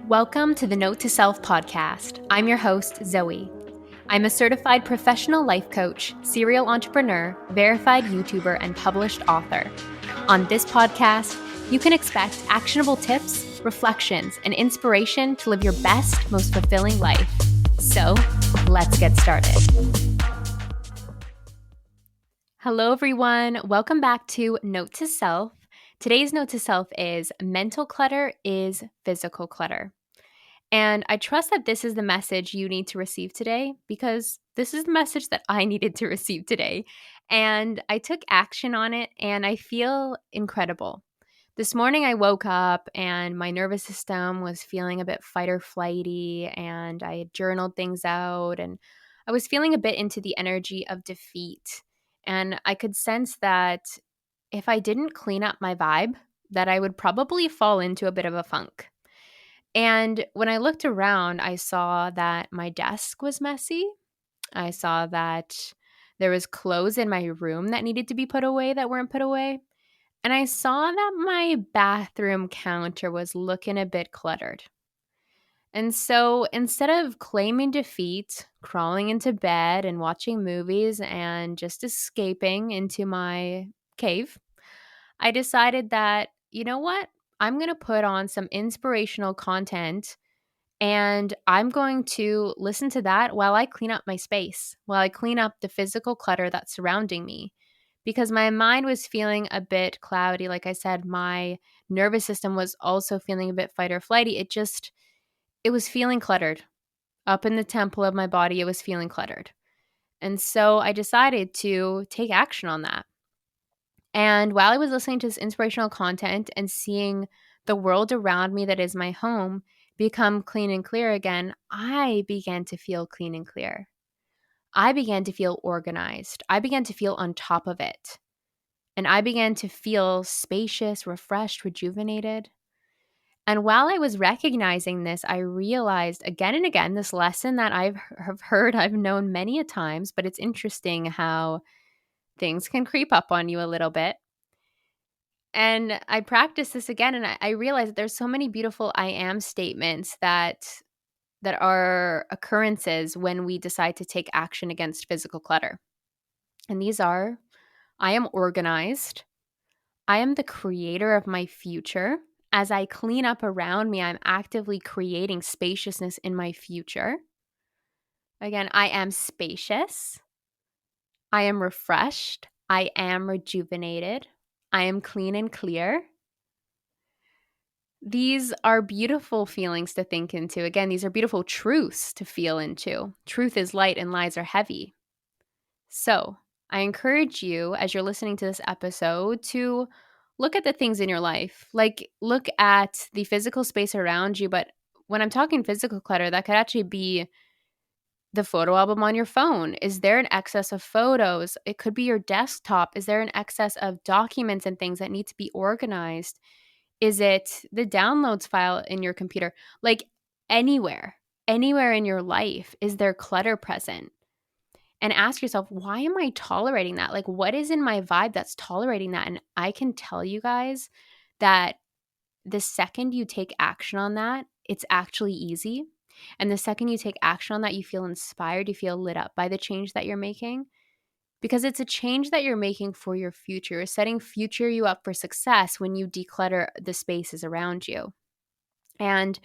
Welcome to the Note to Self podcast. I'm your host, Zoe. I'm a certified professional life coach, serial entrepreneur, verified YouTuber, and published author. On this podcast, you can expect actionable tips, reflections, and inspiration to live your best, most fulfilling life. So, let's get started. Hello, everyone. Welcome back to Note to Self. Today's Note to Self is mental clutter is physical clutter. And I trust that this is the message you need to receive today because this is the message that I needed to receive today. And I took action on it and I feel incredible. This morning I woke up and my nervous system was feeling a bit fight or flighty, and I had journaled things out and I was feeling a bit into the energy of defeat. And I could sense that if I didn't clean up my vibe, that I would probably fall into a bit of a funk. And when I looked around, I saw that my desk was messy. I saw that there was clothes in my room that needed to be put away that weren't put away. And I saw that my bathroom counter was looking a bit cluttered. And so instead of claiming defeat, crawling into bed and watching movies and just escaping into my cave, I decided that, you know what? I'm going to put on some inspirational content and I'm going to listen to that while I clean up my space, while I clean up the physical clutter that's surrounding me. Because my mind was feeling a bit cloudy. Like I said, my nervous system was also feeling a bit fight or flighty. It was feeling cluttered. Up in the temple of my body, it was feeling cluttered. And so I decided to take action on that. And while I was listening to this inspirational content and seeing the world around me that is my home become clean and clear again, I began to feel clean and clear. I began to feel organized. I began to feel on top of it. And I began to feel spacious, refreshed, rejuvenated. And while I was recognizing this, I realized again and again this lesson that I've known many a times, but it's interesting how things can creep up on you a little bit. And I practiced this again, and I realized that there's so many beautiful I am statements that are occurrences when we decide to take action against physical clutter. And these are, I am organized. I am the creator of my future. As I clean up around me, I'm actively creating spaciousness in my future. Again, I am spacious. I am refreshed. I am rejuvenated. I am clean and clear. These are beautiful feelings to think into. Again, these are beautiful truths to feel into. Truth is light and lies are heavy. So, I encourage you as you're listening to this episode to look at the things in your life. Like, look at the physical space around you. But when I'm talking physical clutter, that could actually be the photo album on your phone. Is there an excess of photos? It could be your desktop. Is there an excess of documents and things that need to be organized? Is it the downloads file in your computer? Like anywhere in your life, is there clutter present? And ask yourself, why am I tolerating that? Like, what is in my vibe that's tolerating that? And I can tell you guys that the second you take action on that, it's actually easy. And the second you take action on that, you feel inspired, you feel lit up by the change that you're making. Because it's a change that you're making for your future. You're setting future you up for success when you declutter the spaces around you. And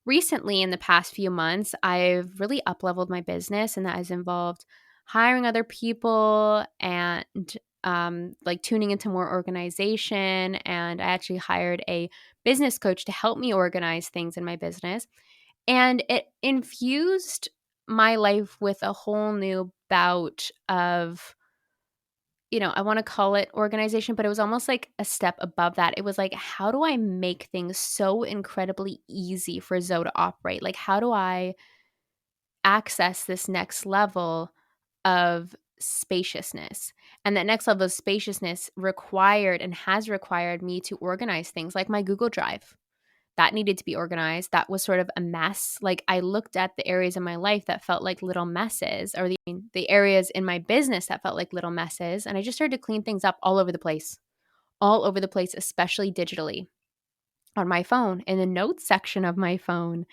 recently, in the past few months, I've really up-leveled my business, and that has involved hiring other people and like tuning into more organization. And I actually hired a business coach to help me organize things in my business. And it infused my life with a whole new bout of, I want to call it organization, but it was almost like a step above that. It was like, how do I make things so incredibly easy for Zoe to operate? Like, how do I access this next level of spaciousness? And that next level of spaciousness required and has required me to organize things like my Google Drive. That needed to be organized. That was sort of a mess. Like, I looked at the areas in my life that felt like little messes, or the areas in my business that felt like little messes. And I just started to clean things up all over the place, especially digitally. on my phone, in the notes section of my phone.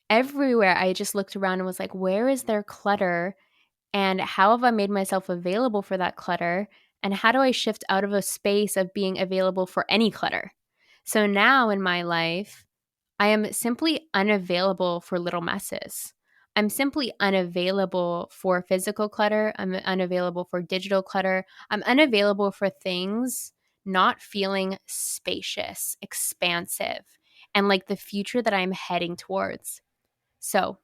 Everywhere I just looked around and was like, where is there clutter? And how have I made myself available for that clutter? And how do I shift out of a space of being available for any clutter? So now in my life, I am simply unavailable for little messes. I'm simply unavailable for physical clutter. I'm unavailable for digital clutter. I'm unavailable for things not feeling spacious, expansive, and like the future that I'm heading towards. So,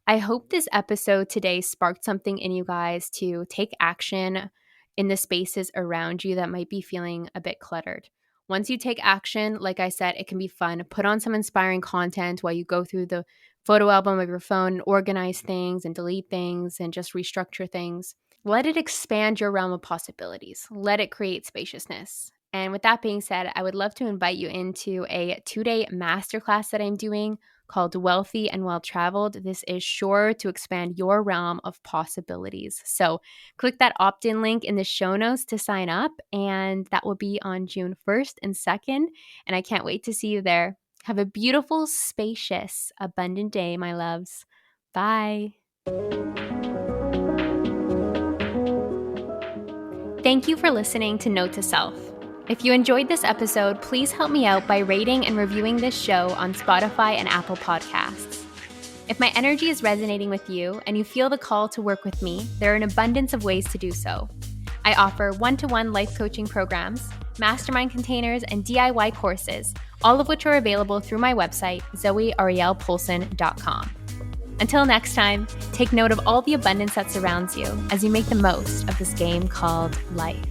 I hope this episode today sparked something in you guys to take action in the spaces around you that might be feeling a bit cluttered. Once you take action, like I said, it can be fun. Put on some inspiring content while you go through the photo album of your phone and organize things and delete things and just restructure things. Let it expand your realm of possibilities. Let it create spaciousness. And with that being said, I would love to invite you into a 2-day masterclass that I'm doing called Wealthy and Well Traveled. This is sure to expand your realm of possibilities. So click that opt-in link in the show notes to sign up, and that will be on June 1st and 2nd. And I can't wait to see you there. Have a beautiful, spacious, abundant day, my loves. Bye. Thank you for listening to Note to Self. If you enjoyed this episode, please help me out by rating and reviewing this show on Spotify and Apple Podcasts. If my energy is resonating with you and you feel the call to work with me, there are an abundance of ways to do so. I offer one-to-one life coaching programs, mastermind containers, and DIY courses, all of which are available through my website, zoearielpolson.com. Until next time, take note of all the abundance that surrounds you as you make the most of this game called life.